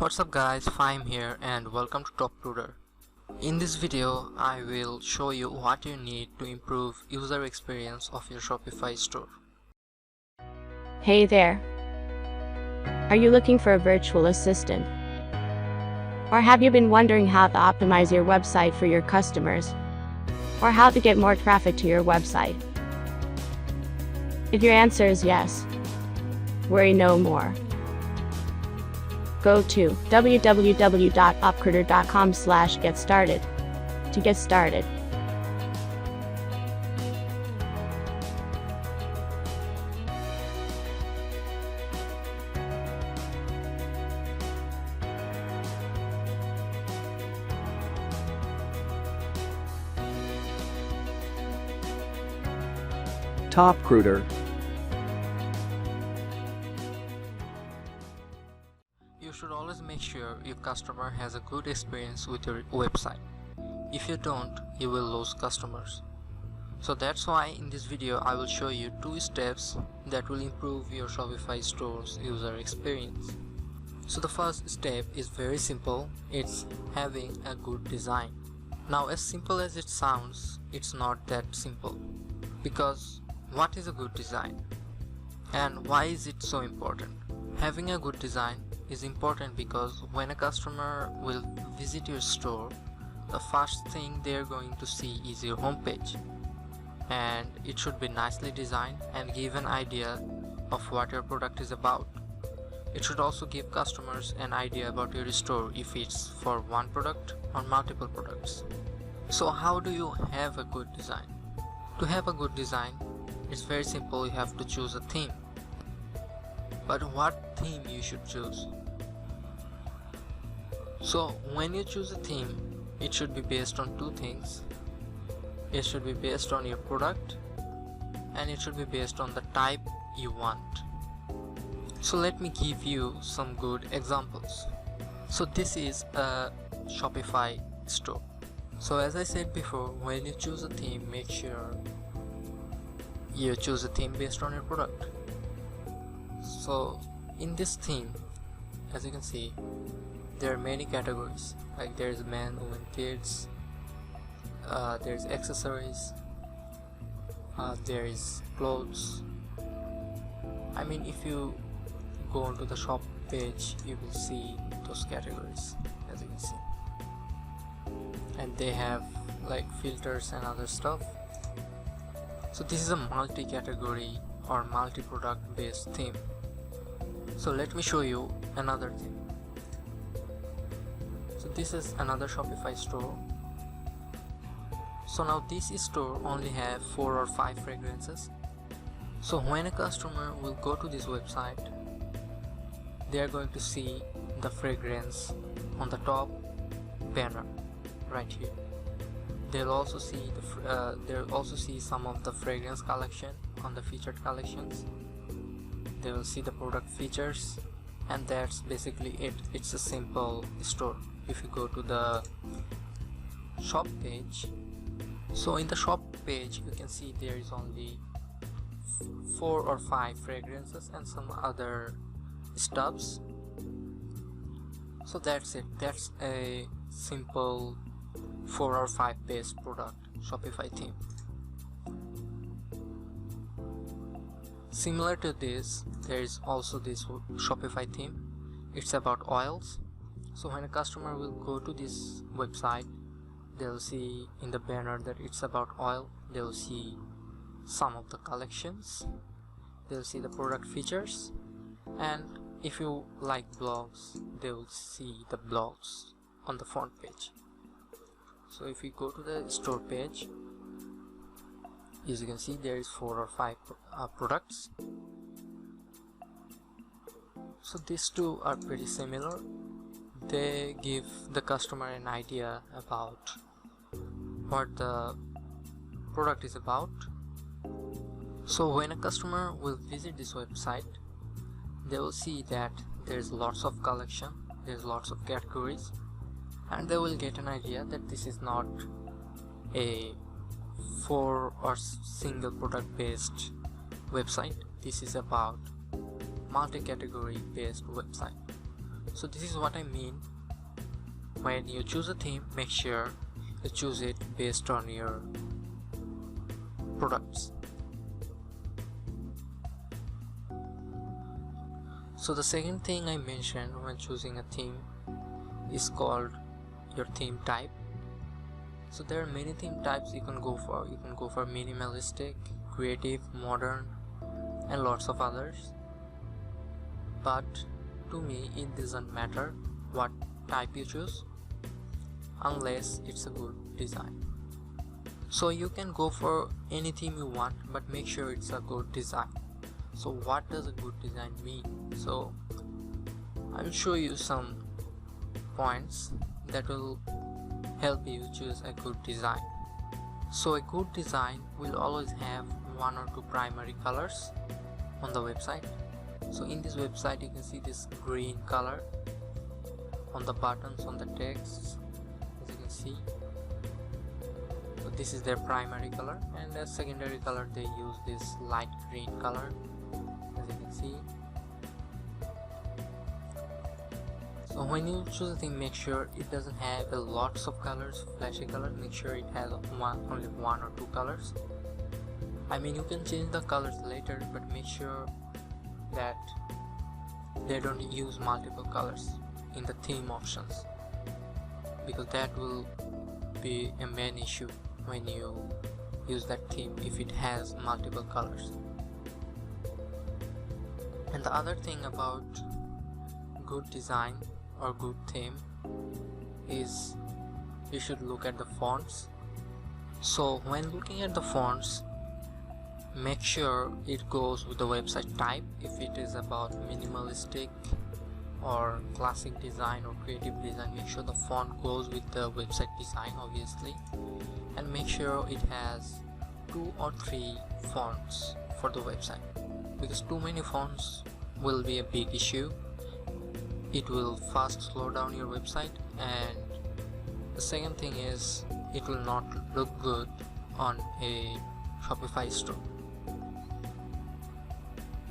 What's up guys, Fime here and welcome to Top Recruiter. In this video, I will show you what you need to improve user experience of your Shopify store. Hey there. Are you looking for a virtual assistant? Or have you been wondering how to optimize your website for your customers? Or how to get more traffic to your website? If your answer is yes, worry no more. Go to www.toprecruiter.com/get-started to get started. Top Recruiter. You should always make sure your customer has a good experience with your website. If you don't, you will lose customers. So that's why in this video I will show you 2 steps that will improve your Shopify store's user experience. So the first step is very simple, it's having a good design. Now as simple as it sounds, it's not that simple. Because what is a good design? And why is it so important? Having a good design is important because when a customer will visit your store, the first thing they're going to see is your homepage, and it should be nicely designed and give an idea of what your product is about. It should also give customers an idea about your store if it's for one product or multiple products. So how do you have a good design? To have a good design, it's very simple, you have to choose a theme. But what theme you should choose? So when you choose a theme, it should be based on 2 things. It should be based on your product and it should be based on the type you want. So let me give you some good examples. So this is a Shopify store. So as I said before, when you choose a theme, make sure you choose a theme based on your product. So in this theme, as you can see, there are many categories, like there is men, women, kids, there's accessories, there is clothes. I mean, if you go onto the shop page, you will see those categories, as you can see, and they have like filters and other stuff. So this is a multi-category or multi-product based theme. So let me show you another theme. So this is another Shopify store. So now this store only have 4 or 5 fragrances. So when a customer will go to this website, they are going to see the fragrance on the top banner right here. They'll also see some of the fragrance collection on the featured collections. They will see the product features, and that's basically it. It's a simple store. If you go to the shop page, so in the shop page you can see there is only 4 or 5 fragrances and some other stuffs. So that's it. That's a simple 4 or 5 based product Shopify theme. Similar to this, there is also this Shopify theme. It's about oils. So when a customer will go to this website, they'll see in the banner that it's about oil. They'll see some of the collections, they'll see the product features, and if you like blogs, they'll see the blogs on the front page. So if you go to the store page, as you can see, there is 4 or 5 products. So these 2 are pretty similar. They give the customer an idea about what the product is about. So when a customer will visit this website, they will see that there's lots of collection, there's lots of categories, and they will get an idea that this is not a 4 or single product based website. This is about multi-category based website. So this is what I mean. When you choose a theme, make sure you choose it based on your products. So the second thing I mentioned when choosing a theme is called your theme type. So there are many theme types you can go for. You can go for minimalistic, creative, modern, and lots of others. But to me, it doesn't matter what type you choose unless it's a good design. So you can go for any theme you want, but make sure it's a good design. So what does a good design mean? So I'll show you some points that will help you choose a good design. So a good design will always have one or two primary colors on the website. So in this website you can see this green color on the buttons, on the text, as you can see. So this is their primary color, and as secondary color they use this light green color, as you can see. So when you choose a theme, make sure it doesn't have a lots of colors, flashy colors. Make sure it has only one or two colors. I mean, you can change the colors later, but make sure that they don't use multiple colors in the theme options, because that will be a main issue when you use that theme if it has multiple colors. And the other thing about good design or good theme is you should look at the fonts. So when looking at the fonts, make sure it goes with the website type. If it is about minimalistic or classic design or creative design, make sure the font goes with the website design, obviously, and make sure it has 2 or 3 fonts for the website, because too many fonts will be a big issue. It will fast slow down your website, and the second thing is it will not look good on a Shopify store.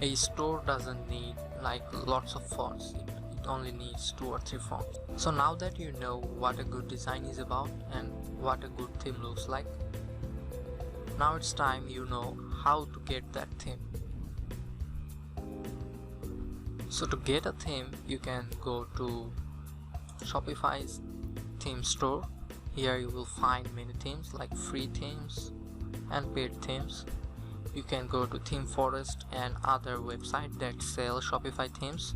A store doesn't need like lots of fonts, it only needs 2 or 3 fonts. So now that you know what a good design is about and what a good theme looks like, now it's time you know how to get that theme. So to get a theme, you can go to Shopify's theme store. Here you will find many themes like free themes and paid themes. You can go to Theme Forest and other websites that sell Shopify themes,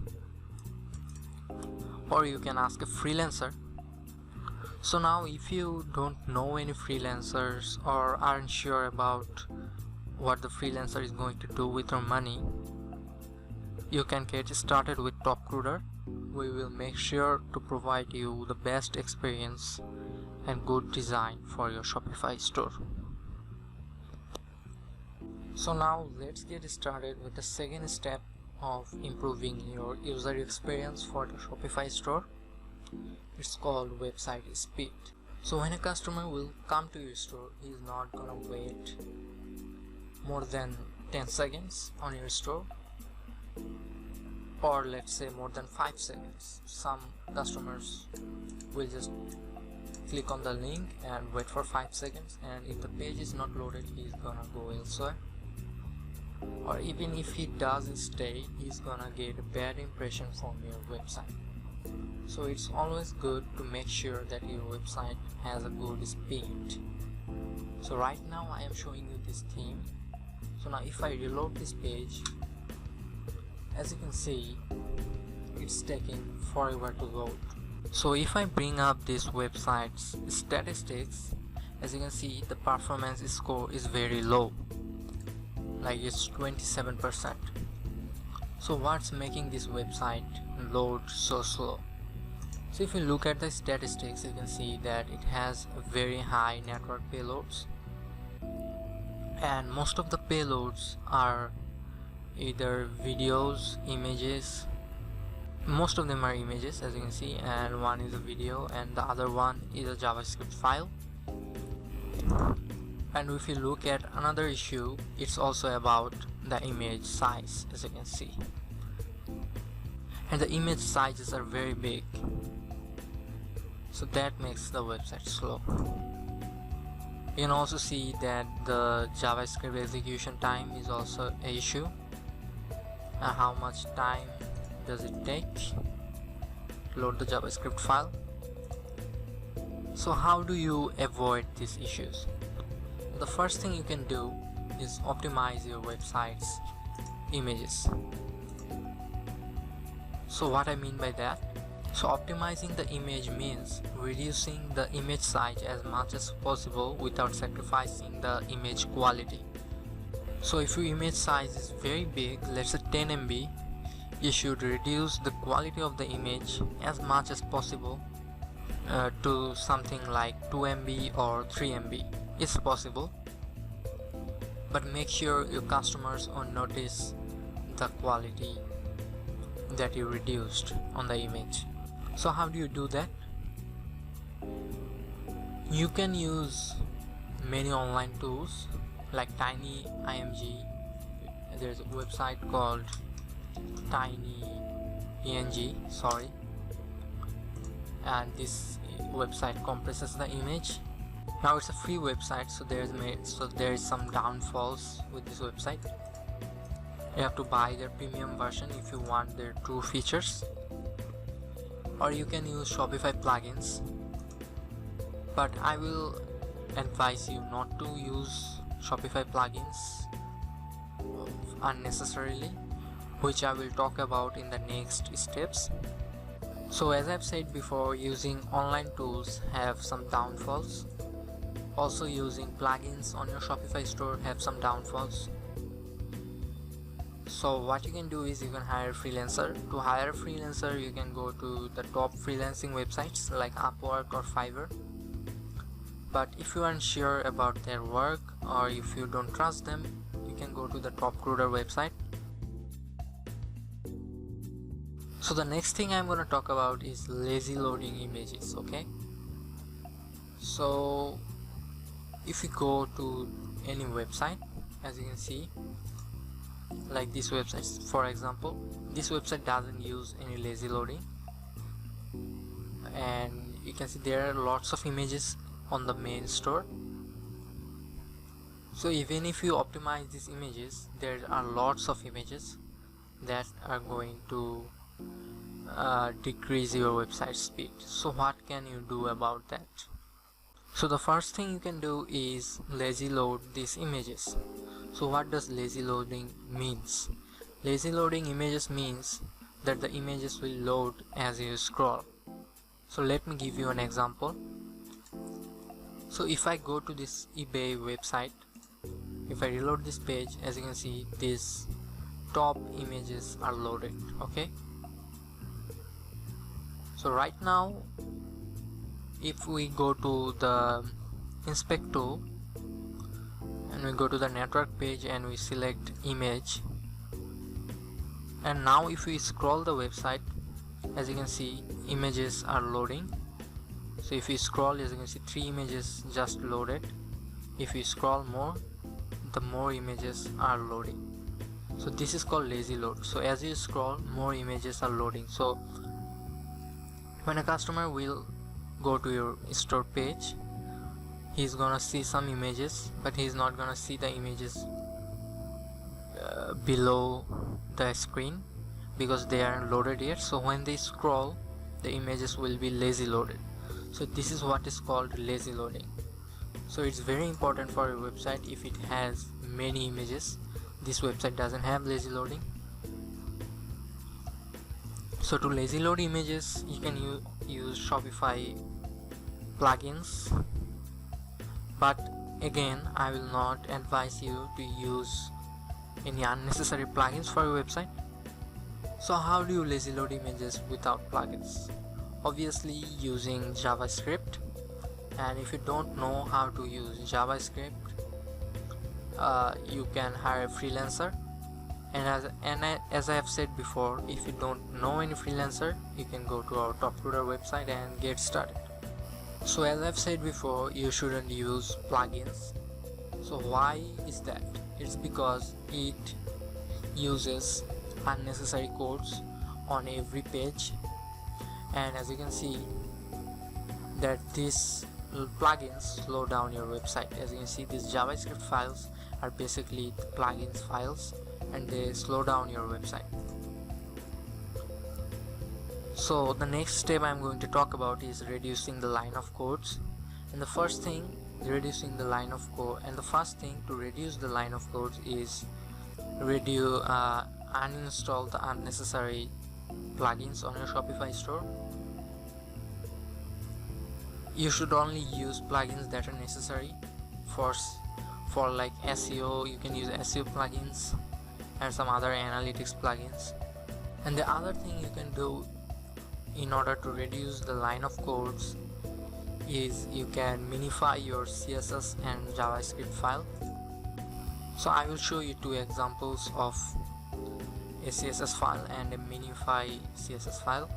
or you can ask a freelancer. So now if you don't know any freelancers or aren't sure about what the freelancer is going to do with your money, you can get started with TopCruder. We will make sure to provide you the best experience and good design for your Shopify store. So now let's get started with the second step of improving your user experience for the Shopify store. It's called website speed. So when a customer will come to your store, he is not gonna wait more than 10 seconds on your store, or let's say more than 5 seconds. Some customers will just click on the link and wait for 5 seconds, and if the page is not loaded, he is gonna go elsewhere. Or even if he doesn't stay, he's gonna get a bad impression from your website. So it's always good to make sure that your website has a good speed. So right now I am showing you this theme. So now if I reload this page, as you can see, it's taking forever to load. So if I bring up this website's statistics, as you can see, the performance score is very low, like it's 27%. So what's making this website load so slow? So if you look at the statistics, you can see that it has very high network payloads, and most of the payloads are either videos, images. Most of them are images, as you can see, and one is a video and the other one is a JavaScript file. And if you look at another issue, it's also about the image size, as you can see. and the image sizes are very big, so that makes the website slow. You can also see that the JavaScript execution time is also an issue. How much time does it take to load the JavaScript file? So how do you avoid these issues? The first thing you can do is optimize your website's images. So what I mean by that? So optimizing the image means reducing the image size as much as possible without sacrificing the image quality. So if your image size is very big, let's say 10 MB, you should reduce the quality of the image as much as possible to something like 2 MB or 3 MB. It's possible, but make sure your customers will notice the quality that you reduced on the image. So how do you do that? You can use many online tools like Tiny IMG. There's a website called TinyEng, and this website compresses the image. Now it's a free website, so there is some downfalls with this website. You have to buy their premium version if you want their true features, or you can use Shopify plugins, but I will advise you not to use Shopify plugins unnecessarily, which I will talk about in the next steps. So as I've said before, using online tools have some downfalls. Also using plugins on your Shopify store have some downfalls. So what you can do is you can hire a freelancer. To hire a freelancer, you can go to the top freelancing websites like Upwork or Fiverr. But if you aren't sure about their work, or if you don't trust them, you can go to the top recruiter website. So the next thing I'm going to talk about is lazy loading images. Okay, so if you go to any website, as you can see, like this website for example, this website doesn't use any lazy loading, and you can see there are lots of images on the main store. So even if you optimize these images, there are lots of images that are going to decrease your website speed. So what can you do about that? So the first thing you can do is lazy load these images. So what does lazy loading means? Lazy loading images means that the images will load as you scroll. So let me give you an example. So if I go to this eBay website, if I reload this page, as you can see, these top images are loaded. Okay, so right now if we go to the inspect tool and we go to the network page and we select image, and now if we scroll the website, as you can see, images are loading. So if you scroll, as you can see, 3 images just loaded. If you scroll more, the more images are loading. So this is called lazy load. So as you scroll, more images are loading. So when a customer will go to your store page, he's gonna see some images, but he's not gonna see the images below the screen because they aren't loaded yet. So when they scroll, the images will be lazy loaded. So this is what is called lazy loading. So it's very important for your website if it has many images. This website doesn't have lazy loading. So to lazy load images, you can use Shopify plugins, but again, I will not advise you to use any unnecessary plugins for your website. So how do you lazy load images without plugins? Obviously using JavaScript, and if you don't know how to use JavaScript, you can hire a freelancer. And as I have said before, if you don't know any freelancer, you can go to our top recruiter website and get started. So as I've said before, you shouldn't use plugins. So why is that? It's because it uses unnecessary codes on every page. And as you can see that these plugins slow down your website. As you can see, these JavaScript files are basically the plugins files, and they slow down your website. So the next step I'm going to talk about is reducing the line of codes. And the first thing, reducing the line of code, and the first thing to reduce the line of codes is uninstall the unnecessary plugins on your Shopify store. You should only use plugins that are necessary for like SEO. You can use SEO plugins and some other analytics plugins. And the other thing you can do in order to reduce the line of codes is you can minify your CSS and JavaScript file. So I will show you two examples of a CSS file and a minify CSS file.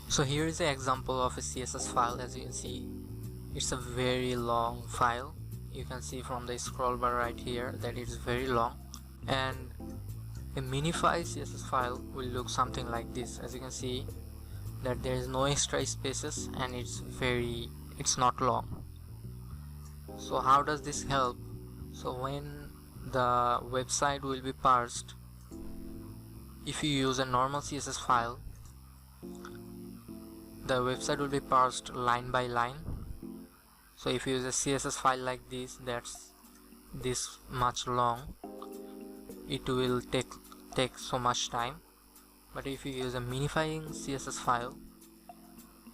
So here is an example of a CSS file. As you can see, it's a very long file. You can see from the scroll bar right here that it's very long, and a minify CSS file will look something like this. As you can see that there is no extra spaces and it's not long. So how does this help? So when the website will be parsed, if you use a normal CSS file, the website will be parsed line by line. So if you use a CSS file like this, that's this much long, it will take so much time. But if you use a minifying CSS file,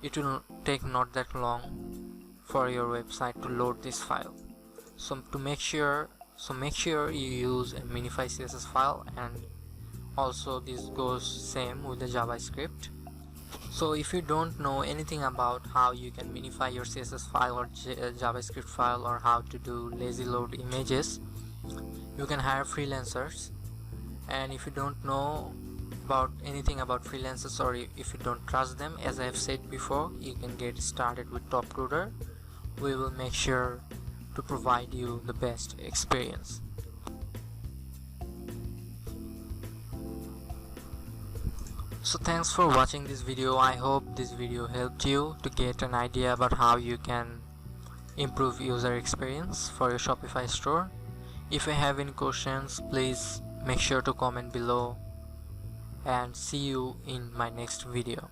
it will take not that long for your website to load this file. So make sure you use a minify CSS file, and also this goes same with the JavaScript. So if you don't know anything about how you can minify your CSS file or JavaScript file, or how to do Lazyload images, you can hire freelancers. And if you don't know about anything about freelancers, or if you don't trust them, as I have said before, you can get started with TopCoder. We will make sure to provide you the best experience. So thanks for watching this video. I hope this video helped you to get an idea about how you can improve user experience for your Shopify store. If you have any questions, please make sure to comment below, and see you in my next video.